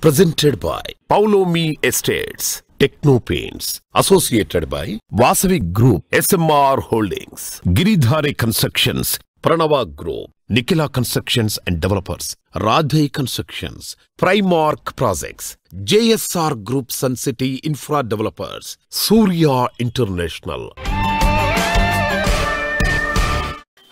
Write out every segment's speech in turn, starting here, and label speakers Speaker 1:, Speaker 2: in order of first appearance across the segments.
Speaker 1: Presented by Paulomi Estates, Techno Paints, associated by Vasavi Group, SMR Holdings, Giridhari Constructions, Pranava Group, Nikila Constructions and Developers, Radhe Constructions, Primark Projects, JSR Group Sun City Infra Developers, Surya International.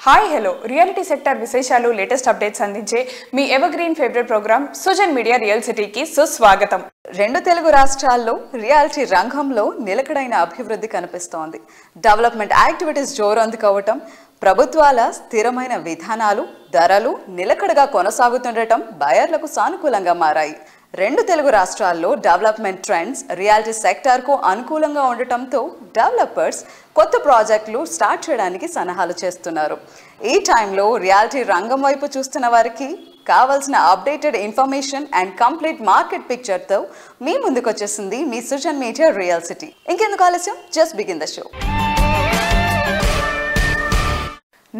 Speaker 2: Hi hello reality sector విశేషాలు latest updates అందించే మీ ever green favourite programme Sujan media real సిటీకి సుస్వాగతం.
Speaker 3: రెండు తెలుగు రాష్ట్రాల్లో reality రంగంలో నిలకడైన అభివృద్ధి కనిపిస్తోంది. డెవలప్మెంట్ యాక్టివిటీస్ జోరందుకోవటం, ప్రభుత్వాల స్థిరమైన విధానాలు, ధరలు నిలకడగా కొనసాగుతుండటం బయర్లకు సానుకూలంగా మారాయి. రెండు తెలుగు రాష్ట్రాల్లో డెవలప్మెంట్ ట్రెండ్స్ రియాలిటీ సెక్టార్కు అనుకూలంగా ఉండటంతో డెవలపర్స్ కొత్త ప్రాజెక్టులు స్టార్ట్ చేయడానికి సన్నాహాలు చేస్తున్నారు. ఈ టైంలో రియాలిటీ రంగం వైపు చూస్తున్న వారికి కావాల్సిన updated information and complete market పిక్చర్తో మీ ముందుకు వచ్చేసింది మీ సుజన్ మీడియా రియల్ సిటీ. ఇంకెందుకు ఆలస్యం, జస్ట్ బిగిన్ ద షో.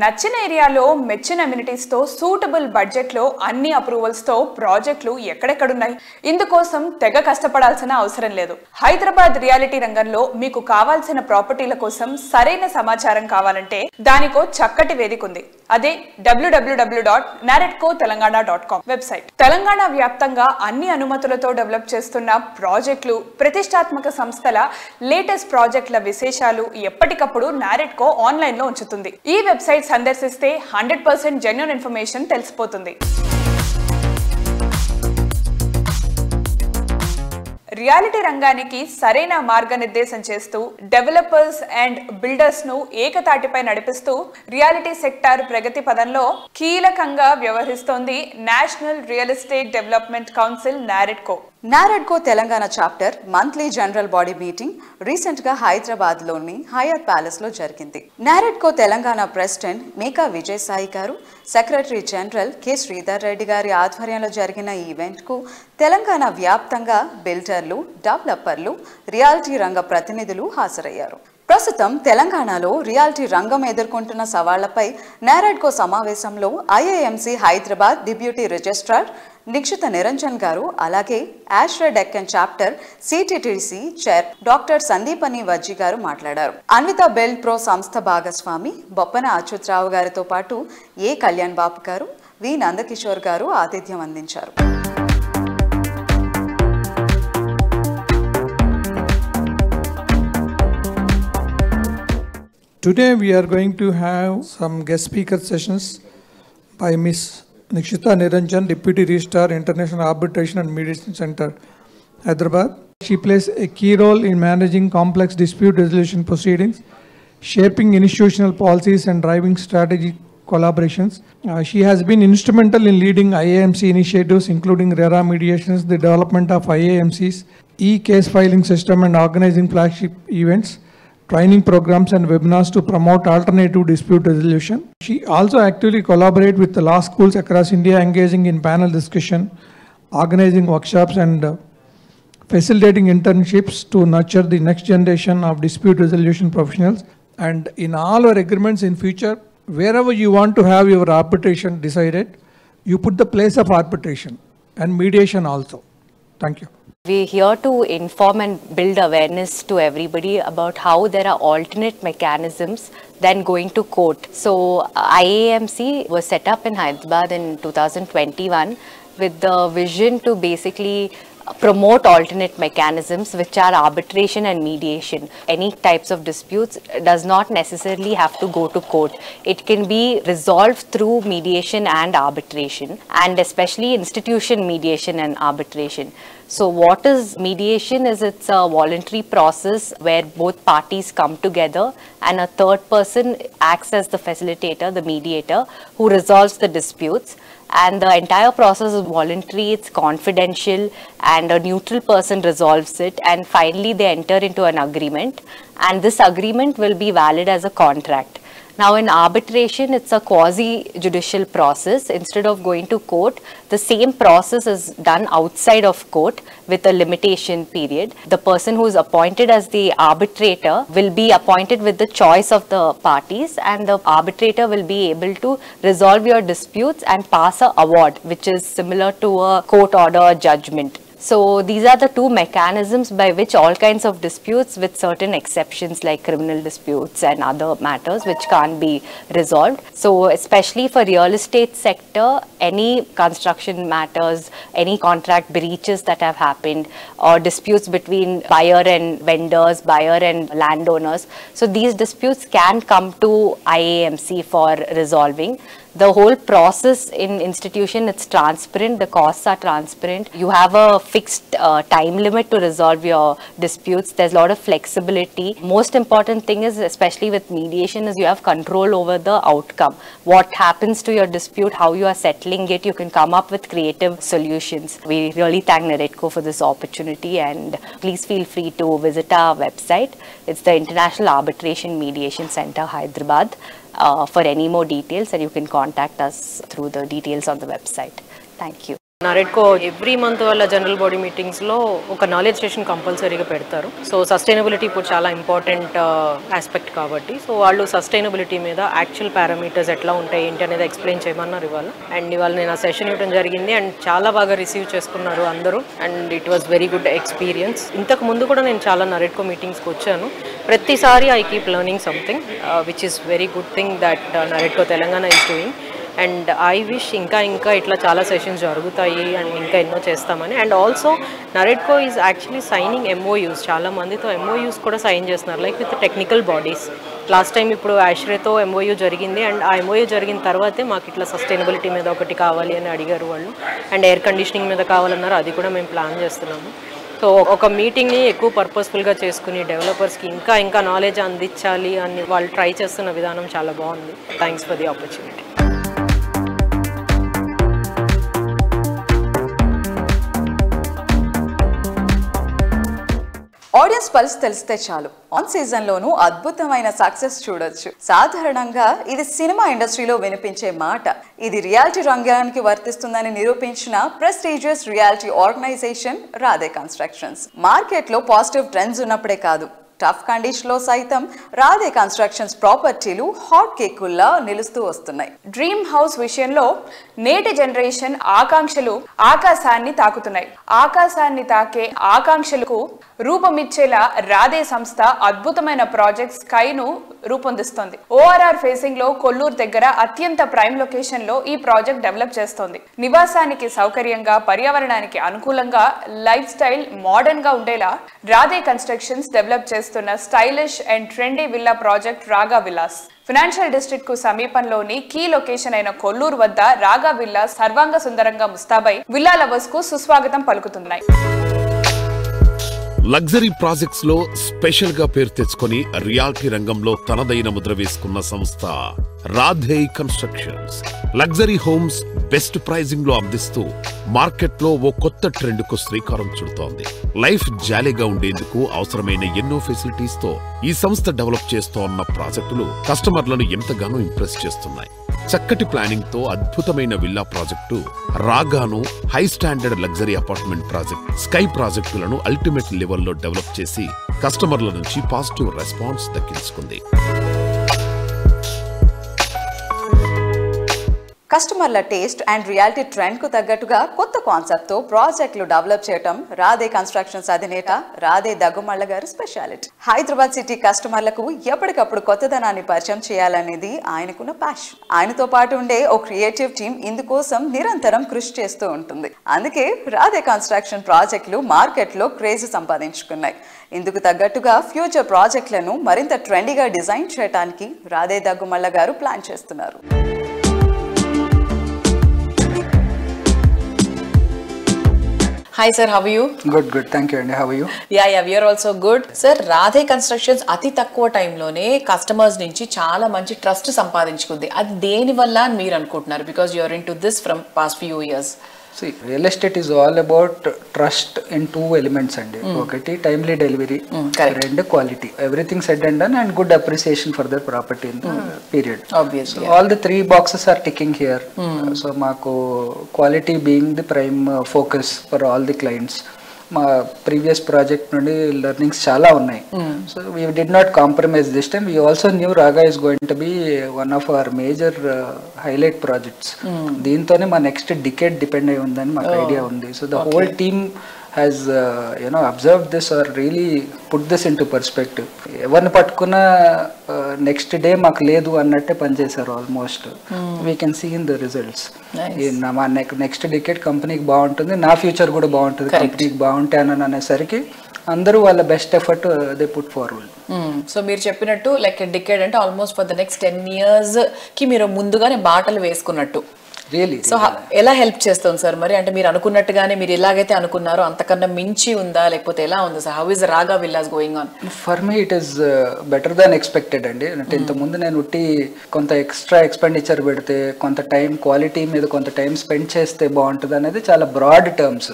Speaker 2: నచ్చిన ఏరియాలో మెచ్చిన అమ్యూనిటీస్తో సూటబుల్ బడ్జెట్లో అన్ని అప్రూవల్స్తో ప్రాజెక్టులు ఎక్కడెక్కడున్నాయి. ఇందుకోసం తెగ కష్టపడాల్సిన అవసరం లేదు. హైదరాబాద్ రియాలిటీ రంగంలో మీకు కావాల్సిన ప్రాపర్టీల కోసం సరైన సమాచారం కావాలంటే దానికో చక్కటి వేదిక ఉంది. అదే www.naredcotelangaana.com వెబ్సైట్. తెలంగాణ వ్యాప్తంగా అన్ని అనుమతులతో డెవలప్ చేస్తున్న ప్రాజెక్టులు, ప్రతిష్టాత్మక సంస్థల లేటెస్ట్ ప్రాజెక్టుల విశేషాలు ఎప్పటికప్పుడు నారెడ్కో ఆన్లైన్లో ఉంచుతుంది. ఈ వెబ్సైట్ సందర్శిస్తే 100% జెన్యూన్ ఇన్ఫర్మేషన్ తెలిసిపోతుంది. రియాలిటీ రంగానికి సరైన మార్గనిర్దేశం చేస్తూ డెవలపర్స్ అండ్ బిల్డర్స్ ను ఏకతాటిపై నడిపిస్తూ రియాలిటీ సెక్టార్ ప్రగతి పదంలో కీలకంగా వ్యవహరిస్తోంది national real estate development council NAREDCO.
Speaker 3: NAREDCO Telangana chapter monthly general body meeting recent గా హైదరాబాద్ లోని హయత్ ప్యాలెస్ లో జరిగింది. నారెడ్కో తెలంగాణ ప్రెసిడెంట్ మేకా విజయసాయి గారు, secretary general K Sridhar Reddy గారి ఆధ్వర్యంలో జరిగిన ఈ ఈవెంట్ కు తెలంగాణ వ్యాప్తంగా బిల్డర్లు, డెవలపర్లు, రియాలిటీ రంగ ప్రతినిధులు హాజరయ్యారు. ప్రస్తుతం తెలంగాణలో రియాలిటీ రంగం ఎదుర్కొంటున్న సవాళ్లపై నారెడ్కో సమావేశంలో IAMC Hyderabad deputy registrar Nikshitha Niranjan గారు, అలాగే ASHRAE Deccan chapter CTTC chair doctor Sandeepani Vajji గారు మాట్లాడారు. అన్విత బిల్డ్ ప్రో సంస్థ భాగస్వామి బొప్పన అచ్యుతరావు గారితో పాటు ఏ కళ్యాణ్ బాబు గారు, వి నందకిషోర్ గారు ఆతిథ్యం అందించారు.
Speaker 4: Today we are going to have some guest speaker sessions by Ms. Nikshita Niranjan, Deputy Registrar, International Arbitration and Mediation Center, Hyderabad. She plays a key role in managing complex dispute resolution proceedings, shaping institutional policies and driving strategic collaborations. She has been instrumental in leading IAMC initiatives including RERA mediations, the development of IAMC's e-case filing system and organizing flagship events, training programs and webinars to promote alternative dispute resolution. She also actively collaborates with the law schools across India, engaging in panel discussion, organizing workshops and facilitating internships to nurture the next generation of dispute resolution professionals. And in all our agreements in future, wherever you want to have your arbitration decided, you put the place of arbitration and mediation also. Thank you.
Speaker 5: We're here to inform and build awareness to everybody about how there are alternate mechanisms than going to court. So IAMC was set up in Hyderabad in 2021 with the vision to basically promote alternate mechanisms which are arbitration and mediation. Any types of disputes does not necessarily have to go to court. It can be resolved through mediation and arbitration, and especially institution mediation and arbitration. So what is mediation? It's a voluntary process where both parties come together and a third person acts as the facilitator, the mediator, who resolves the disputes. And the entire process is voluntary, it's confidential, and a neutral person resolves it, and finally they enter into an agreement, and this agreement will be valid as a contract. Now in arbitration, it's a quasi-judicial process. Instead of going to court, the same process is done outside of court with a limitation period. The person who is appointed as the arbitrator will be appointed with the choice of the parties, and the arbitrator will be able to resolve your disputes and pass an award, which is similar to a court order judgment. So these are the two mechanisms by which all kinds of disputes, with certain exceptions like criminal disputes and other matters which can't be resolved. So especially for real estate sector, any construction matters, any contract breaches that have happened, or disputes between buyer and vendors, buyer and landowners, so these disputes can come to IAMC for resolving. The whole process in institution, it's transparent, the costs are transparent. You have a fixed time limit to resolve your disputes. There's a lot of flexibility. Most important thing is, especially with mediation, is you have control over the outcome. What happens to your dispute, how you are settling it, you can come up with creative solutions. We really thank NAREDCO for this opportunity, and please feel free to visit our website. It's the International Arbitration Mediation Center, Hyderabad. For any more details, and you can contact us through the details on the website. Thank you.
Speaker 6: NAREDCO every month వాళ్ళ general body మీటింగ్స్లో ఒక knowledge station కంపల్సరీగా పెడతారు. So sustainability ఇప్పుడు చాలా important aspect కాబట్టి, so వాళ్ళు sustainability మీద యాక్చువల్ పారామీటర్స్ ఎట్లా ఉంటాయి ఏంటి అనేది ఎక్స్ప్లెయిన్ చేయమన్నారు ఇవాళ. అండ్ ఇవాళ నేను ఆ సెషన్ ఇవ్వడం జరిగింది, అండ్ చాలా బాగా రిసీవ్ చేసుకున్నారు అందరూ, and it was very good experience. ఇంతకు ముందు కూడా నేను చాలా NAREDCO మీటింగ్స్కి వచ్చాను. ప్రతిసారి I keep learning something which is very good thing that NAREDCO Telangana is doing. And I wish ఇంకా ఇట్లా చాలా సెషన్స్ జరుగుతాయి అండ్ ఇంకా ఎన్నో చేస్తామని. And also NAREDCO is actually signing MOUs, చాలా మందితో MOUs కూడా సైన్ చేస్తున్నారు, like with technical bodies. Last time ఇప్పుడు ఆష్రేతో MOU జరిగింది, అండ్ ఆ MOU జరిగిన తర్వాతే మాకు ఇట్లా సస్టైనబిలిటీ మీద ఒకటి కావాలి అని అడిగారు వాళ్ళు, అండ్ ఎయిర్ కండిషనింగ్ మీద కావాలన్నారు, అది కూడా మేము ప్లాన్ చేస్తున్నాము. సో ఒక మీటింగ్ని ఎక్కువ పర్పస్ఫుల్గా చేసుకుని డెవలపర్స్కి ఇంకా నాలెడ్జ్ అందించాలి అని వాళ్ళు ట్రై చేస్తున్న విధానం చాలా బాగుంది. Thanks for the opportunity.
Speaker 3: Audience pulse తెలిస్తే చాలు, ఆన్ సీజన్లోనూ అద్భుతమైన సక్సెస్ చూడొచ్చు. సాధారణంగా ఇది సినిమా ఇండస్ట్రీలో వినిపించే మాట. ఇది రియాలిటీ రంగానికి వర్తిస్తుందని నిరూపించిన prestigious reality organisation Radhe constructions. మార్కెట్లో పాజిటివ్ ట్రెండ్స్ ఉన్నప్పుడే కాదు, టఫ్ కండిషన్లో సైతం రాధే కన్స్ట్రక్షన్స్ ప్రాపర్టీలు హాట్ కేకుల్లా నిలుస్తూ వస్తున్నాయి.
Speaker 2: డ్రీమ్ హౌస్ విషయంలో నేటి జనరేషన్ ఆకాంక్షలు ఆకాశాన్ని తాకుతున్నాయి. ఆకాశాన్ని తాకే ఆకాంక్షలకు రూపమిచ్చేలా రాధే సంస్థ అద్భుతమైన ప్రాజెక్ట్ స్కైను రూపొందిస్తోంది. ORR ఫేసింగ్ లో కొల్లూరు దగ్గర అత్యంత ప్రైమ్ లొకేషన్ లో ఈ ప్రాజెక్ట్ డెవలప్ చేస్తోంది. నివాసానికి సౌకర్యంగా, పర్యావరణానికి అనుకూలంగా, లైఫ్ స్టైల్ మోడర్న్ గా ఉండేలా రాధే కన్స్ట్రక్షన్స్ డెవలప్ చేస్తున్న stylish and trendy villa project రాగా విల్లాస్. ఫైనాన్షియల్ డిస్ట్రిక్ట్ కు సమీపంలోని కీ లొకేషన్ అయిన కొల్లూరు వద్ద రాగా విల్లా సర్వాంగ సుందరంగా ముస్తాబై విల్లా లవర్స్ కు సుస్వాగతం పలుకుతున్నాయి.
Speaker 1: లగ్జరీ ప్రాజెక్ట్స్ లో స్పెషల్ గా పేరు తెచ్చుకొని రియాలిటీ రంగంలో తనదైన ముద్ర వేసుకున్న సంస్థ Radhe constructions. Luxury homes best pricing లో అందిస్తూ మార్కెట్ లో ఓ కొత్త ట్రెండ్ కు శ్రీకారం చుడుతోంది. లైఫ్ జాలీగా ఉండేందుకు అవసరమైన ఎన్నో ఫెసిలిటీస్ తో ఈ సంస్థ డెవలప్ చేస్తోన్న ప్రాజెక్టులు కస్టమర్లను ఎంతగానో ఇంప్రెస్ చేస్తున్నాయి. చక్కటి ప్లానింగ్ తో అద్భుతమైన విల్లా ప్రాజెక్టు రాగాను, high standard luxury apartment project sky ప్రాజెక్టులను అల్టిమేట్ లెవెల్లో డెవలప్ చేసి కస్టమర్ల నుంచి పాజిటివ్ రెస్పాన్స్ దక్కించుకుంది.
Speaker 3: కస్టమర్ల టేస్ట్ అండ్ రియాలిటీ ట్రెండ్ కు తగ్గట్టుగా కొత్త కాన్సెప్ట్ తో ప్రాజెక్టులు డెవలప్ చేయటం రాధే కన్స్ట్రక్షన్స్ అధినేత రాధే దగ్గుమల్ల గారి స్పెషాలిటీ. హైదరాబాద్ సిటీ కస్టమర్లకు ఎప్పటికప్పుడు కొత్తదనాన్ని పరిచయం చేయాలనేది ఆయనకున్న ప్యాషన్. ఆయనతో పాటు ఉండే ఓ క్రియేటివ్ టీం ఇందుకోసం నిరంతరం కృషి చేస్తూ ఉంటుంది. అందుకే రాధే కన్స్ట్రక్షన్ ప్రాజెక్టులు మార్కెట్ లో క్రేజ్ సంపాదించుకున్నాయి. ఇందుకు తగ్గట్టుగా ఫ్యూచర్ ప్రాజెక్టులను మరింత ట్రెండీగా డిజైన్ చేయడానికి రాధే దగ్గుమల్ల గారు ప్లాన్ చేస్తున్నారు.
Speaker 7: Hi sir, how are you?
Speaker 8: Good. Thank you. And how are you?
Speaker 7: Yeah, we are also good. Sir, Radhe constructions అతి తక్కువ టైంలోనే కస్టమర్స్ నుంచి చాలా మంచి ట్రస్ట్ సంపాదించుకుంది. అది దేని వల్ల అని మీరు అనుకుంటున్నారు? Because you are into this from past few years.
Speaker 8: See, real estate is all about trust in two elements and ఒకటి timely delivery, and quality. Everything said and done and good appreciation for their property in the period.
Speaker 7: Obviously.
Speaker 8: So all the three boxes are ticking here. So మాకు quality being the prime focus for all the clients. మా previous project నుండి learnings చాలా ఉన్నాయి. So we did not compromise this time. We also new Raga is going to be one of our major highlight projects. దీంతోనే మా next decade depend అయి ఉందని మాకు idea ఉంది. So the whole team has observed this or really put this into perspective. ఎవరిని పట్టుకున్నా next day మాకు లేదు అన్నట్టే పనిచేశారు almost. We can see in the results. మా నెక్స్ట్ డికేడ్ కంపెనీకి బాగుంటుంది, నా ఫ్యూచర్ కూడా బాగుంటుంది, కంపెనీకి బాగుంటానని అనేసరికి అందరూ వాళ్ళ best effort they put forward.
Speaker 7: So మీరు చెప్పినట్టు లైక్ డికేడ్ అంటే almost for the next 10 years కి మీరు ముందుగానే బాటలు వేసుకున్నట్టు. సో ఎలా హెల్ప్ చేస్తుంది సార్ మరి? అంటే మీరు అనుకున్నట్టుగానే మీరు ఎలాగైతే అనుకున్నారో అంతకన్నా మించి ఉందా, లేకపోతే ఎలా ఉంది సార్? హౌ ఇస్ రాగా villas going on?
Speaker 8: For me it is better than expected అండి. అంటే ఇంతకుముందు నేను ఉట్టి కొంత ఎక్స్ట్రా ఎక్స్పెండిచర్ పెడితే, కొంత టైం క్వాలిటీ మీద కొంత టైం స్పెండ్ చేస్తే బాగుంటుంది అనేది చాలా బ్రాడ్ టర్మ్స్.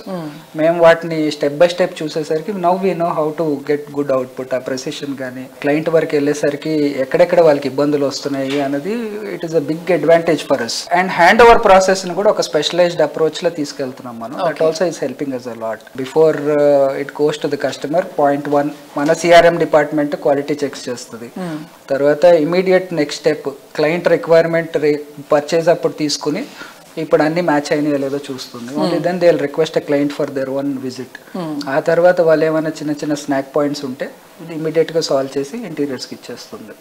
Speaker 8: మేము వాటిని స్టెప్ బై స్టెప్ చూసేసరికి now we know how to get good output. ఆ ప్రెసిషన్ కానీ క్లయింట్ వరకు వెళ్ళేసరికి ఎక్కడెక్కడ వాళ్ళకి ఇబ్బందులు వస్తున్నాయి అనేది it is a big advantage for us. And hand over process ని కూడా ఒక స్పెషలైజ్డ్ అప్రోచ్ లో తీసుకెళ్తున్నాం మనం. That also is helping us a lot. Before it goes to the customer, point 1 మన సిఆర్ఎం డిపార్ట్మెంట్ క్వాలిటీ చెక్స్ చేస్తుంది. తర్వాత immediate next step client requirement purchase అప్పుడు తీసుకుని ఇప్పుడు అన్ని మ్యాచ్ అయినాయో లేదో చూస్తుంది. Only then they will request a client for their own visit. ఆ తర్వాత వాళ్ళు ఏమైనా చిన్న చిన్న స్నాక్ పాయింట్స్ ఉంటే ఇది ఇమీడియట్ గా సాల్వ్ చేసి ఇంటీరియర్స్ కి ఇచ్చేస్తుంది.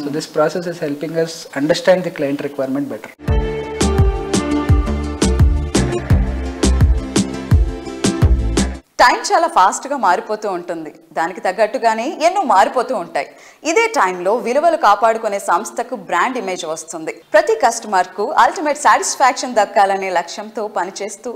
Speaker 8: So this process is helping us understand the client requirement better.
Speaker 3: Time చాలా ఫాస్ట్గా మారిపోతూ ఉంటుంది, దానికి తగ్గట్టుగానే ఎన్నో మారిపోతూ ఉంటాయి. ఇదే టైంలో విలువలు కాపాడుకునే సంస్థకు బ్రాండ్ ఇమేజ్ వస్తుంది. ప్రతి కస్టమర్కు అల్టిమేట్ సాటిస్ఫాక్షన్ దక్కాలనే లక్ష్యంతో పనిచేస్తూ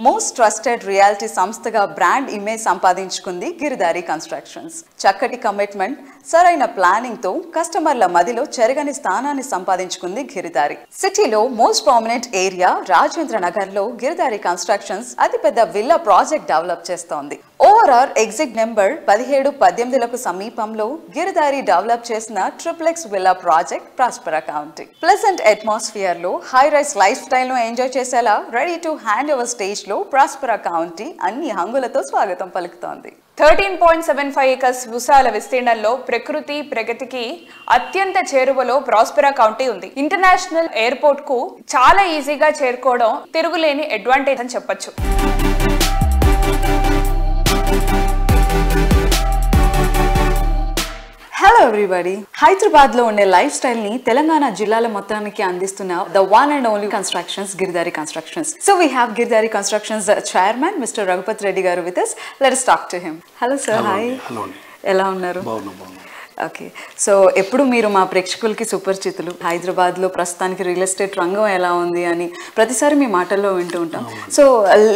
Speaker 3: మోస్ట్ ట్రస్టెడ్ రియాలిటీ సంస్థగా బ్రాండ్ ఇమేజ్ సంపాదించుకుంది గిరిధారి కన్స్ట్రక్షన్స్. చక్కటి కమిట్మెంట్, సరైన ప్లానింగ్ తో కస్టమర్ల మదిలో చెరగని స్థానాన్ని సంపాదించుకుంది గిరిధారి. సిటీలో most prominent area Rajendra Nagar లో గిరిధారి కన్స్ట్రక్షన్స్ అతిపెద్ద విల్లా ప్రాజెక్ట్ డెవలప్ చేస్తోంది. ఓవరాల్ ఎగ్జిట్ నెంబర్ 17-18లకు సమీపంలో గిరిధారి డెవలప్ చేసిన triplex villa project ప్రాస్పరా county. Pleasant atmosphere లో హై రైస్ లైఫ్ స్టైల్ ను ఎంజాయ్ చేసేలా ready to hand over stage లో ప్రాస్పరా కౌంటీ అన్ని హంగులతో స్వాగతం పలుకుతోంది.
Speaker 2: 13.75 acres విశాల విస్తీర్ణంలో ప్రకృతి ప్రగతికి అత్యంత చేరువలో ప్రాస్పెరా కౌంటీ ఉంది. ఇంటర్నేషనల్ ఎయిర్పోర్ట్ కు చాలా ఈజీగా చేరుకోవడం తిరుగులేని అడ్వాంటేజ్ అని చెప్పొచ్చు.
Speaker 3: హలో ఎవ్రీబడి, హైదరాబాద్ లో ఉండే లైఫ్ స్టైల్ ని తెలంగాణ జిల్లాల మొత్తానికి అందిస్తున్న the one and only constructions, Giridhari constructions. So we have Giridhari constructions chairman mister Raghupathi Reddy గారు with us. Let us talk to him. Hello sir. Hi. ఎలా ఉన్నారు? ఓకే, సో ఎప్పుడు మీరు మా ప్రేక్షకులకి సుపరిచితులు. హైదరాబాద్లో ప్రస్తుతానికి రియల్ ఎస్టేట్ రంగం ఎలా ఉంది అని ప్రతిసారి మీ మాటల్లో వింటూ ఉంటాం. సో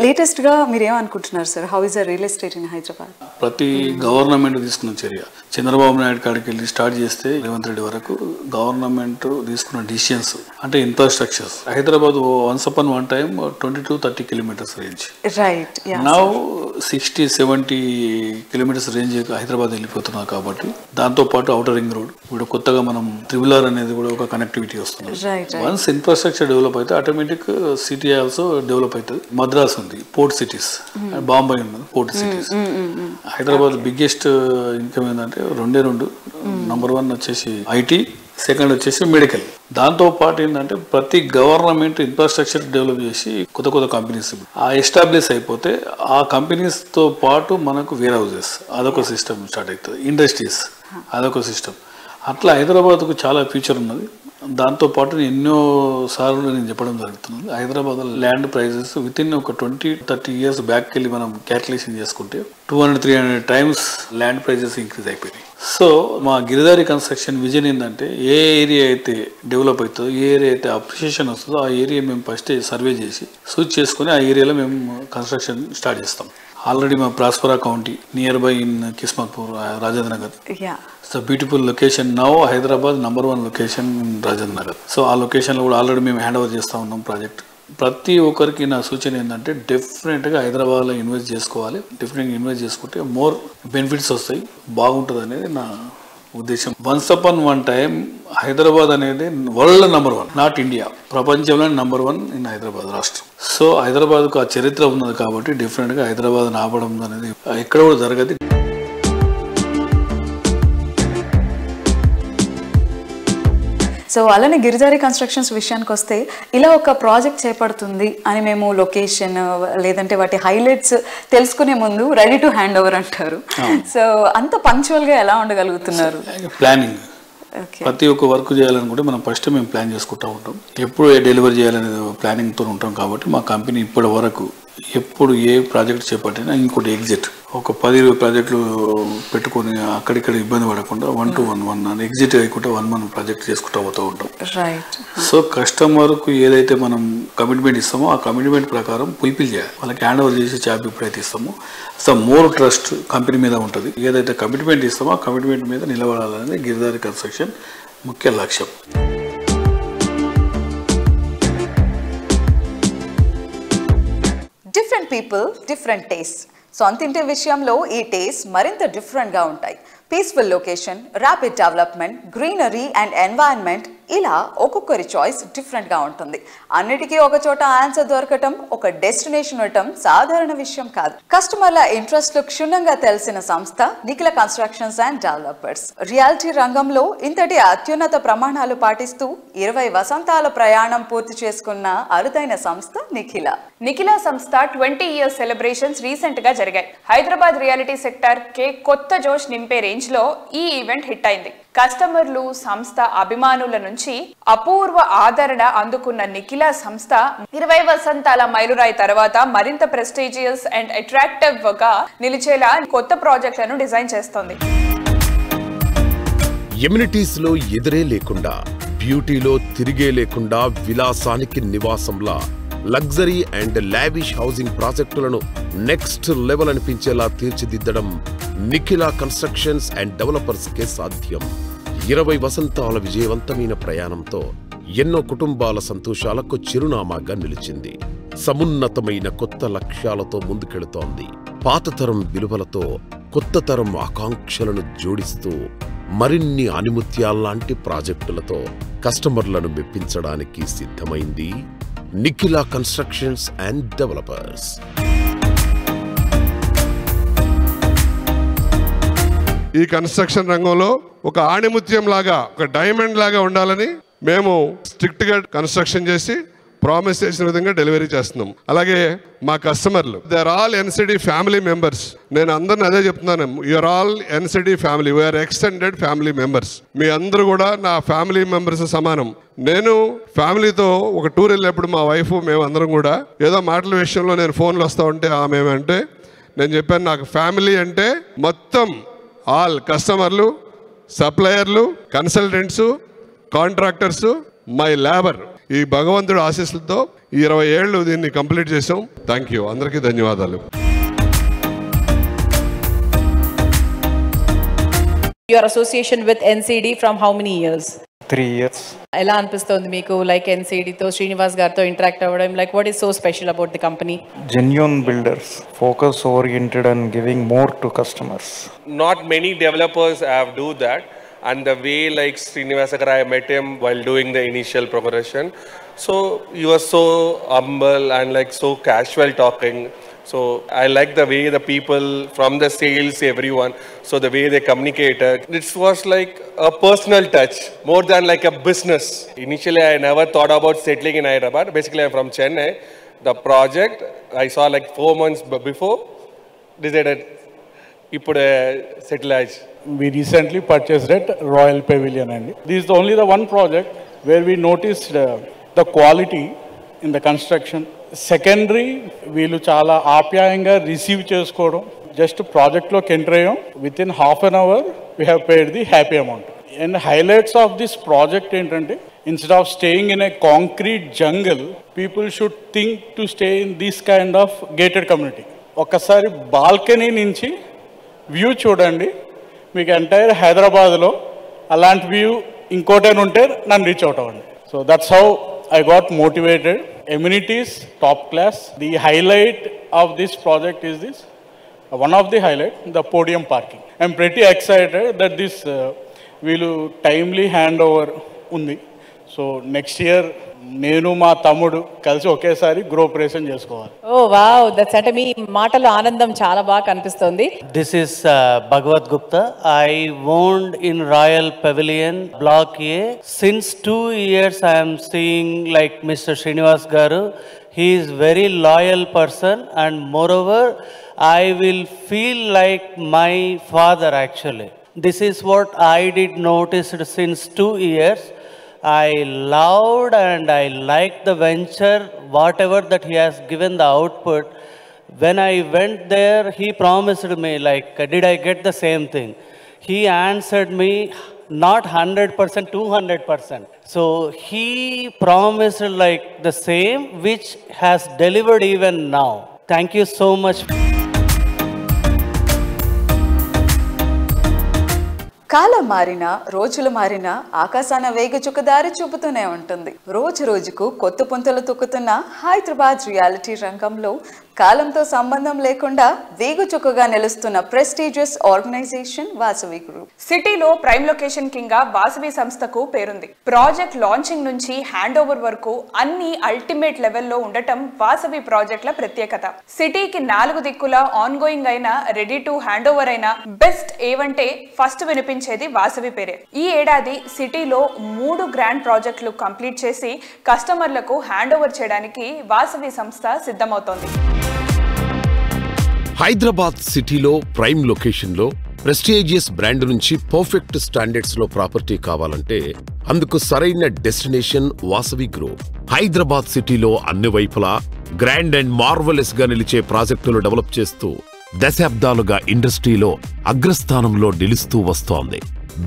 Speaker 3: లేటెస్ట్గా మీరు ఏమనుకుంటున్నారు sir? How is the real estate in Hyderabad?
Speaker 9: ప్రతి గవర్నమెంట్ తీసుకున్న చర్య, చంద్రబాబు నాయుడు కాడికి వెళ్ళి స్టార్ట్ చేస్తే రేవంత్ రెడ్డి వరకు గవర్నమెంట్ తీసుకున్న డిసిషన్స్ అంటే infrastructures. Hyderabad once upon one time 22-30 kilometres range,
Speaker 3: right,
Speaker 9: now 60-70 kilometres range Hyderabad వెళ్ళిపోతున్నారు. కాబట్టి దాంతో పాటు ఔటర్ రింగ్ రోడ్, ఇప్పుడు కొత్తగా మనం ట్రిబులర్ అనేది కూడా ఒక కనెక్టివిటీ వస్తుంది. వన్స్ ఇన్ఫ్రాస్ట్రక్చర్ డెవలప్ అయితే ఆటోమేటిక్ సిటీ ఆల్సో డెవలప్ అవుతుంది. మద్రాస్ ఉంది, పోర్ట్ సిటీస్, బాంబే ఉన్నది, port cities. Hyderabad biggest income ఏంటంటే 2 నంబర్ 1 వచ్చేసి ఐటీ, సెకండ్ వచ్చేసి మెడికల్. దాంతో పాటు ఏంటంటే ప్రతి గవర్నమెంట్ ఇన్ఫ్రాస్ట్రక్చర్ డెవలప్ చేసి కొత్త కంపెనీస్ ఎస్టాబ్లిష్ అయిపోతే ఆ కంపెనీస్ తో పాటు మనకు వేర్ హౌసెస్ అదొక సిస్టమ్ స్టార్ట్ అవుతుంది, ఇండస్ట్రీస్ అదొక సిస్టమ్. అట్లా హైదరాబాద్కు చాలా ఫ్యూచర్ ఉన్నది. దాంతోపాటు ఎన్నో సార్లు నేను చెప్పడం జరుగుతుంది, Hyderabad land prices within ఒక 20-30 years బ్యాక్ వెళ్ళి మనం క్యాల్కులేషన్ చేసుకుంటే 200-300 times ల్యాండ్ ప్రైజెస్ ఇంక్రీజ్ అయిపోయినాయి. సో మా గిరిధారి కన్స్ట్రక్షన్ విజన్ ఏంటంటే ఏ ఏరియా అయితే డెవలప్ అవుతుందో, ఏ ఏరియా అయితే అప్రిషియేషన్ వస్తుందో ఆ ఏరియా మేము ఫస్ట్ సర్వే చేసి సూచ్ చేసుకుని ఆ ఏరియాలో మేము కన్స్ట్రక్షన్ స్టార్ట్ చేస్తాం. ఆల్రెడీ మా ప్రాస్పరా county near by in Kismatpur, Rajendra Nagar. It's a beautiful location now. Hyderabad number 1 location in Rajendra Nagar. So ఆ లొకేషన్లో కూడా ఆల్రెడీ మేము హ్యాండ్ ఓవర్ చేస్తూ ఉన్నాం ప్రాజెక్ట్. ప్రతి ఒక్కరికి నా సూచన ఏంటంటే డెఫినెట్గా హైదరాబాద్లో ఇన్వెస్ట్ చేసుకోవాలి. డెఫినెట్గా ఇన్వెస్ట్ చేసుకుంటే మోర్ బెనిఫిట్స్ వస్తాయి, బాగుంటుంది అనేది నా ఉద్దేశం. Once upon one time Hyderabad అనేది వరల్డ్ నెంబర్ 1, నాట్ ఇండియా, ప్రపంచంలో నెంబర్ 1 ఇన్ హైదరాబాద్ రాష్ట్రం. సో హైదరాబాద్కు ఆ చరిత్ర ఉన్నది కాబట్టి డెఫినెట్గా హైదరాబాద్ ఆపడం అనేది ఎక్కడ కూడా జరగదు.
Speaker 3: సో అలానే గిరిధారి కన్స్ట్రక్షన్స్ విషయానికి వస్తే ఇలా ఒక ప్రాజెక్ట్ చేపడుతుంది అని మేము లొకేషన్ లేదంటే వాటి హైలైట్స్ తెలుసుకునే ముందు రెడీ టు హ్యాండ్ ఓవర్ అంటారు. సో అంత పంక్చువల్గా ఎలా ఉండగలుగుతున్నారు?
Speaker 9: ప్లానింగ్, ప్రతి ఒక్క వర్క్ చేయాలనుకుంటే మనం ఫస్ట్ మేము ప్లాన్ చేసుకుంటూ ఉంటాం. ఎప్పుడు డెలివరీ చేయాలనే ప్లానింగ్తో ఉంటాం. కాబట్టి మా కంపెనీ ఇప్పటి వరకు ఎప్పుడు ఏ ప్రాజెక్ట్ చేపట్టినా ఇంకోటి ఎగ్జిట్, ఒక 10-20 ప్రాజెక్టులు పెట్టుకొని అక్కడిక్కడ ఇబ్బంది పడకుండా 1 to 1 ఎగ్జిట్ అయ్యకుండా 1 ప్రాజెక్ట్ చేసుకుంటూ పోతూ ఉంటాం. సో కస్టమర్కు ఏదైతే మనం కమిట్మెంట్ ఇస్తామో ఆ కమిట్మెంట్ ప్రకారం ఫుల్ఫిల్ చేయాలి. వాళ్ళకి హ్యాండ్ ఓవర్ చేసి జాబ్ ఎప్పుడైతే ఇస్తామో సో మోర్ ట్రస్ట్ కంపెనీ మీద ఉంటుంది. ఏదైతే కమిట్మెంట్ ఇస్తామో ఆ కమిట్మెంట్ మీద నిలబడాలనేది గిరిధారి కన్స్ట్రక్షన్ ముఖ్య లక్ష్యం.
Speaker 3: Different people different taste. సొంత ఇంటి విషయంలో ఈ టేస్ట్ మరింత డిఫరెంట్గా ఉంటాయి. Peaceful location, rapid development, greenery and environment, ఇలా ఒక్కొక్కరి చాయిస్ డిఫరెంట్గా ఉంటుంది. అన్నిటికీ ఒక చోట ఆన్సర్ దొరకటం, ఒక డెస్టినేషన్ ఉండటం సాధారణ విషయం కాదు. కస్టమర్ల ఇంట్రెస్ట్లు క్షుణ్ణంగా తెలిసిన సంస్థ Nikhila constructions and developers. Reality రంగంలో ఇంతటి అత్యున్నత ప్రమాణాలు పాటిస్తూ 20 వసంతాల ప్రయాణం పూర్తి చేసుకున్న అరుదైన సంస్థ నిఖిల.
Speaker 2: నిఖిల సంస్థ 20 years సెలబ్రేషన్స్ రీసెంట్ గా జరిగాయి. హైదరాబాద్ రియాలిటీ సెక్టర్ కే కొత్త జోష్ నింపే రేంజ్ లో ఈ ఈవెంట్ హిట్ అయింది. కస్టమర్లు, సంస్థ అభిమానుల నుంచి అపూర్వ ఆదరణ అందుకున్న నిఖిల సంస్థ 20 వసంతాల మైలురాయి తర్వాత మరింత ప్రెస్టీజియస్ అండ్ అట్రాక్టివ్ గా నిలిచేలా కొత్త ప్రాజెక్టులను డిజైన్ చేస్తోంది.
Speaker 1: ఎమ్యూనిటీస్ లో ఎదురే లేకుండా, బ్యూటీలో తిరిగే లేకుండా, విలాసానికి నివాసంలా లగ్జరీ అండ్ లావిష్ హౌసింగ్ ప్రాజెక్టులను నెక్స్ట్ లెవెల్ అనిపించేలా తీర్చిదిద్దడం నిఖిల కన్స్ట్రక్షన్స్ అండ్ డెవలపర్స్ కే సాధ్యం. 20 వసంతాల విజయవంతమైన ప్రయాణంతో ఎన్నో కుటుంబాల సంతోషాలకు చిరునామాగా నిలిచింది. సమున్నతమైన కొత్త లక్ష్యాలతో ముందుకెళుతోంది. పాతతరం విలువలతో కొత్త తరం ఆకాంక్షలను జోడిస్తూ మరిన్ని ఆనిముత్యాల్లాంటి ప్రాజెక్టులతో కస్టమర్లను మెప్పించడానికి సిద్ధమైంది నిఖిల కన్స్ట్రక్షన్స్ అండ్ డెవలపర్స్.
Speaker 10: ఈ కన్స్ట్రక్షన్ రంగంలో ఒక ఆణిముత్యం లాగా, ఒక డైమండ్ లాగా ఉండాలని మేము స్ట్రిక్ట్ గా కన్స్ట్రక్షన్ చేసి ప్రామిస్ చేసిన విధంగా డెలివరీ చేస్తున్నాం. అలాగే మా కస్టమర్లు, they are all NCD family members. నేను అందరిని అదే చెప్తున్నాను, you're all NCD family, we're extended family members. మీ అందరూ కూడా నా ఫ్యామిలీ మెంబర్స్ సమానం. నేను ఫ్యామిలీతో ఒక టూర్ వెళ్ళినప్పుడు మా వైఫ్ మేము అందరం కూడా ఏదో మాటల విషయంలో నేను ఫోన్లు వస్తూ ఉంటే ఆమె ఏమంటే, నేను చెప్పాను నాకు ఫ్యామిలీ అంటే మొత్తం ఆల్ కస్టమర్లు, సప్లయర్లు, కన్సల్టెంట్స్, కాంట్రాక్టర్స్, మై లేబర్. ఈ భగవంతుడు ఆశీస్సులతో 20 ఏళ్ళు దీన్ని కంప్లీట్ చేసాం. థ్యాంక్ యూ, అందరికీ ధన్యవాదాలు.
Speaker 7: Your association with NCD from how many years?
Speaker 11: 3 years.
Speaker 7: ఎలా అనిపిస్తుంది మీకు లైక్ ఎన్సిడితో శ్రీనివాస్ గారితో ఇంటరాక్ట్ అవ్వడం? Like what is so special about the company?
Speaker 11: Genuine builders, focus oriented and giving more to customers.
Speaker 12: Not many developers have do that, and the way like Srinivasa Garu, I met him while doing the initial preparation, so he was so humble and like so casual talking. So I like the way the people from the sales, everyone, so the way they communicated, it was like a personal touch more than like a business. Initially I never thought about settling in Hyderabad. Basically I'm from Chennai. The project I saw like 4 months before, decided ipude settle.
Speaker 13: We recently purchased at Royal Pavilion, and this is only the one project where we noticed the quality in the construction. Secondary, వీళ్ళు చాలా ఆప్యాయంగా receive చేసుకోవడం. Just ప్రాజెక్ట్లోకి enter అయ్యాం, within half an hour we have paid the happy amount. And highlights of this project ఏంటంటే, instead of staying in a concrete jungle, people should think to stay in this kind of gated community. ఒక్కసారి balcony నుంచి view చూడండి, మీకు entire హైదరాబాద్లో అలాంటి view ఇంకోటైనా ఉంటే నన్ను రీచ్ అవుట్ అవ్వండి. So that's how I got motivated. Amenities top class. The highlight of this project is this. One of the highlight, the podium parking. I'm pretty excited that this will timely handover undi. So next year నేను మా తమ్ముడు కలిసి ఒకేసారి గృహప్రవేశం చేసుకోవాలి.
Speaker 7: ఓ wow, that's అంటే మీ మాటలో ఆనందం చాలా బాగా కనిపిస్తుంది.
Speaker 14: This is Bhagwat Gupta. I owned in Royal Pavilion Block A. Since 2 years I am seeing like Mr. Srinivas Garu. He is very loyal person, and moreover I will feel like my father actually. This is what I did notice since 2 years. I loved and I liked the venture, whatever that he has given the output. When I went there, he promised me like, did I get the same thing? He answered me, not 100%, 200%. So he promised like the same, which has delivered even now. Thank you so much.
Speaker 3: కాలం మారినా రోజులు మారినా ఆకాశాన వేగచుక్క దారి చూపుతూనే ఉంటుంది. రోజు రోజుకు కొత్త పుంతలు తొక్కుతున్న Hyderabad reality రంగంలో కాలంతో సంబంధం లేకుండా వేగుచుక్కగా నిలుస్తున్న ప్రెస్టీజియస్ ఆర్గనైజేషన్ వాసవి గ్రూప్.
Speaker 2: సిటీలో ప్రైమ్ లొకేషన్ కింగ్ గా వాసవి సంస్థకు పేరుంది. ప్రాజెక్ట్ లాంచింగ్ నుంచి హ్యాండ్ ఓవర్ వరకు అన్ని అల్టిమేట్ లెవెల్లో ఉండటం వాసవి ప్రాజెక్టుల ప్రత్యేకత. సిటీకి 4 దిక్కుల ఆన్ గోయింగ్ అయినా, రెడీ టు హ్యాండ్ ఓవర్ అయినా బెస్ట్ ఏవంటే ఫస్ట్ వినిపించేది వాసవి పేరే. ఈ ఏడాది సిటీలో 3 గ్రాండ్ ప్రాజెక్టులు కంప్లీట్ చేసి కస్టమర్లకు హ్యాండ్ ఓవర్ చేయడానికి వాసవి సంస్థ సిద్ధమవుతోంది.
Speaker 1: హైదరాబాద్ సిటీలో ప్రైమ్ లొకేషన్ లో ప్రెస్టీజియస్ బ్రాండ్ నుంచి పర్ఫెక్ట్ స్టాండర్డ్స్ లో ప్రాపర్టీ కావాలంటే అందుకు సరైన డెస్టినేషన్ వాసవి గ్రూప్. హైదరాబాద్ సిటీలో అన్ని వైపులా గ్రాండ్ అండ్ మార్వెలస్ గా నిలిచే ప్రాజెక్టులు డెవలప్ చేస్తూ దశాబ్దాలుగా ఇండస్ట్రీలో అగ్రస్థానంలో నిలుస్తూ వస్తోంది.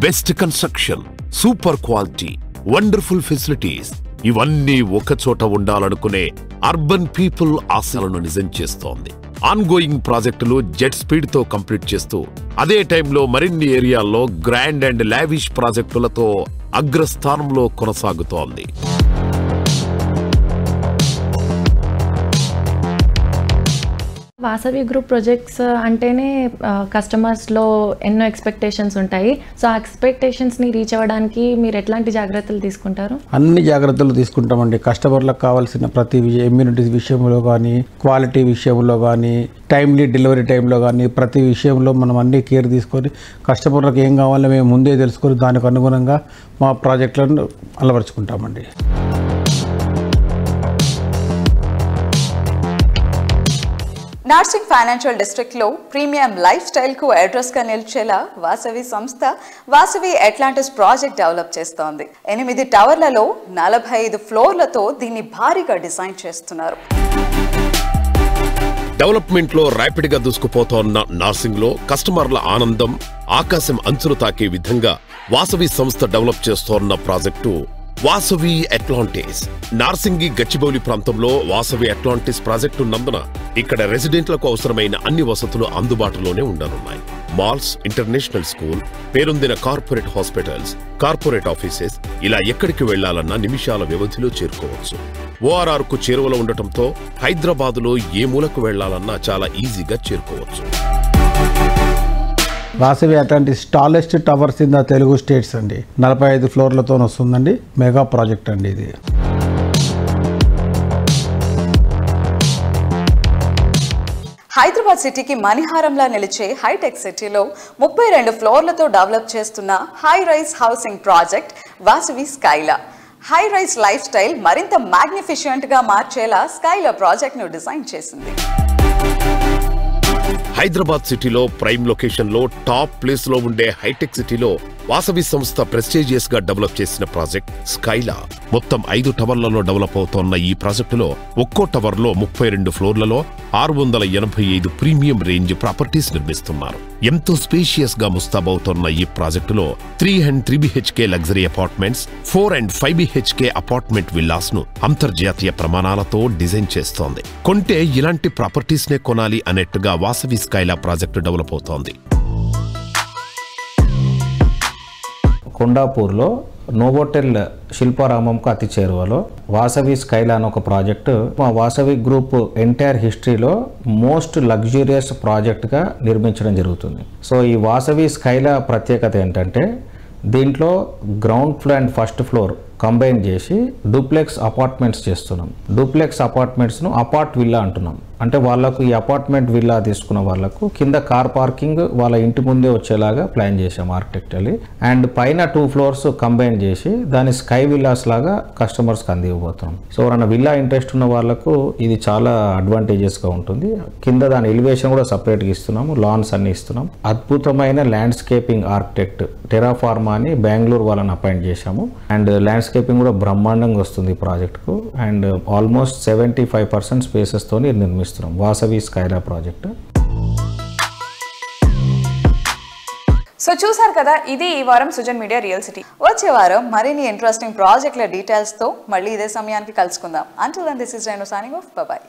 Speaker 1: Best construction, super quality, wonderful facilities ఇవన్నీ ఒకచోట ఉండాలనుకునే అర్బన్ పీపుల్ ఆశలను నిజం చేస్తోంది. ఆన్గోయింగ్ ప్రాజెక్టులు జెట్ స్పీడ్ తో కంప్లీట్ చేస్తూ అదే టైంలో మరిన్ని ఏరియాల్లో గ్రాండ్ అండ్ లావిష్ ప్రాజెక్టులతో అగ్రస్థానంలో కొనసాగుతోంది.
Speaker 15: వాసవి గ్రూప్ ప్రాజెక్ట్స్ అంటేనే కస్టమర్స్లో ఎన్నో ఎక్స్పెక్టేషన్స్ ఉంటాయి. సో ఆ ఎక్స్పెక్టేషన్స్ని రీచ్ అవ్వడానికి మీరు ఎట్లాంటి జాగ్రత్తలు తీసుకుంటారు?
Speaker 16: అన్ని జాగ్రత్తలు తీసుకుంటామండి. కస్టమర్లకు కావాల్సిన ప్రతి ఇమ్యూనిటీస్ విషయంలో కానీ, క్వాలిటీ విషయంలో కానీ, టైమ్లీ డెలివరీ టైంలో కానీ ప్రతి విషయంలో మనం అన్ని కేర్ తీసుకొని కస్టమర్లకు ఏం కావాలో మేము ముందే తెలుసుకొని దానికి అనుగుణంగా మా ప్రాజెక్టులను అలవరుచుకుంటామండి.
Speaker 3: నార్సింగ్ ఫైనాన్షియల్ డిస్ట్రిక్ట్ లో ప్రీమియం లైఫ్ స్టైల్ కు అడ్రస్ గా నిలిచేలా వాసవి సంస్థ వాసవి అట్లాంటిస్ ప్రాజెక్ట్ డెవలప్ చేస్తోంది. 8 టవర్లలో 45 ఫ్లోర్లతో దీన్ని భారీగా డిజైన్ చేస్తున్నారు.
Speaker 1: డెవలప్మెంట్ లో ర్యాపిడ్ గా దూసుకుపోతోన్న నార్సింగ్ లో కస్టమర్ల ఆనందం ఆకాశం అంచులు తాకే విధంగా వాసవి సంస్థ డెవలప్ చేస్తోన్న ప్రాజెక్టు వాసవి అట్లాంటిస్. నార్సింగి గచ్చిబౌలి ప్రాంతంలో వాసవి అట్లాంటిస్ ప్రాజెక్టు ఉన్నందున ఇక్కడ రెసిడెంట్లకు అవసరమైన అన్ని వసతులు అందుబాటులోనే ఉండనున్నాయి. మాల్స్, ఇంటర్నేషనల్ స్కూల్, పేరొందిన కార్పొరేట్ హాస్పిటల్స్, కార్పొరేట్ ఆఫీసెస్ ఇలా ఎక్కడికి వెళ్లాలన్నా నిమిషాల వ్యవధిలో చేరుకోవచ్చు. ORR కు చేరువలో ఉండటంతో హైదరాబాదులో ఏ మూలకు వెళ్లాలన్నా చాలా ఈజీగా చేరుకోవచ్చు.
Speaker 16: Vasavi Atlantis tallest towers in the Telugu states అండి. 45 ఫ్లోర్లతో వస్తుందండి. మెగా ప్రాజెక్ట్ అండి ఇది.
Speaker 3: హైదరాబాద్ సిటీకి మణిహారంలా నిలిచే హైటెక్ సిటీలో 32 ఫ్లోర్లతో డెవలప్ చేస్తున్న high rise housing project Vasavi Skyla. High rise lifestyle మరింత మ్యాగ్నిఫిషియంట్ గా మార్చేలా స్కైలా ప్రాజెక్ట్ ను డిజైన్ చేసింది.
Speaker 1: హైదరాబాద్ సిటీలో ప్రైమ్ లొకేషన్ లో టాప్ ప్లేస్ లో ఉండే హైటెక్ సిటీలో వాసవి సంస్థ ప్రెస్టీజియస్ గా డెవలప్ చేసిన ప్రాజెక్ట్ స్కైలా. మొత్తం 5 టవర్లలో డెవలప్ అవుతోన్న ఈ ప్రాజెక్టులో ఒక్కో టవర్ లో 32 ఫ్లోర్లలో 685 ప్రీమియం రేంజ్ ప్రాపర్టీస్ నిర్మిస్తున్నారు. ఎంతో స్పేషియస్ గా ముస్తాబవుతోన్న ఈ ప్రాజెక్టులో 3 and 3 BHK luxury apartments, 4 and 5 BHK apartment villas ను అంతర్జాతీయ ప్రమాణాలతో డిజైన్ చేస్తోంది. కొంటే ఇలాంటి ప్రాపర్టీస్ నే కొనాలి అన్నట్టుగా వాసవి స్కైలా ప్రాజెక్టు డెవలప్ అవుతోంది.
Speaker 17: కొండాపూర్లో నోవోటెల్ శిల్పారామంకు అతి చేరువలో వాసవి స్కైలా అని ఒక ప్రాజెక్టు మా వాసవి గ్రూప్ ఎంటైర్ హిస్టరీలో మోస్ట్ లగ్జూరియస్ ప్రాజెక్ట్గా నిర్మించడం జరుగుతుంది. సో ఈ వాసవి స్కైలా ప్రత్యేకత ఏంటంటే దీంట్లో ground floor and first floor combine చేసి డూప్లెక్స్ అపార్ట్మెంట్స్ చేస్తున్నాం. డూప్లెక్స్ అపార్ట్మెంట్స్ను అపార్ట్ విల్లా అంటున్నాం. అంటే వాళ్ళకు ఈ అపార్ట్మెంట్ విల్లా తీసుకున్న వాళ్ళకు కింద కార్ పార్కింగ్ వాళ్ళ ఇంటి ముందే వచ్చేలాగా ప్లాన్ చేసాం ఆర్కిటెక్చర్లీ. అండ్ పైన 2 floors కంబైన్ చేసి దాని స్కై విల్లాస్ లాగా కస్టమర్స్కి అందివ్వబోతున్నాం. సో ఎవరైనా విల్లా ఇంట్రెస్ట్ ఉన్న వాళ్ళకు ఇది చాలా అడ్వాంటేజెస్గా ఉంటుంది. కింద దాని ఎలివేషన్ కూడా సపరేట్గా ఇస్తున్నాము, లాన్స్ అన్ని ఇస్తున్నాం. అద్భుతమైన ల్యాండ్స్కేపింగ్ ఆర్కిటెక్ట్ టెరాఫార్మా అని బెంగళూరు వాళ్ళని అపాయింట్ చేశాము. అండ్ ల్యాండ్స్కేపింగ్ కూడా బ్రహ్మాండంగా వస్తుంది ఈ ప్రాజెక్ట్కు. అండ్ ఆల్మోస్ట్ 75% స్పేసెస్తో నిర్మిస్తున్నాం వాసవి స్కైలా ప్రాజెక్ట్.
Speaker 2: సో చూసారు కదా, ఇది ఈ వారం సుజన్ మీడియా రియల్ సిటీ.
Speaker 3: వచ్చే వారం మరిన్ని ఇంట్రెస్టింగ్ ప్రాజెక్టుల డీటెయిల్స్తో మళ్ళీ ఇదే సమయానికి కలుసుకుందాం. Until then, this is Renu signing off. Bye bye.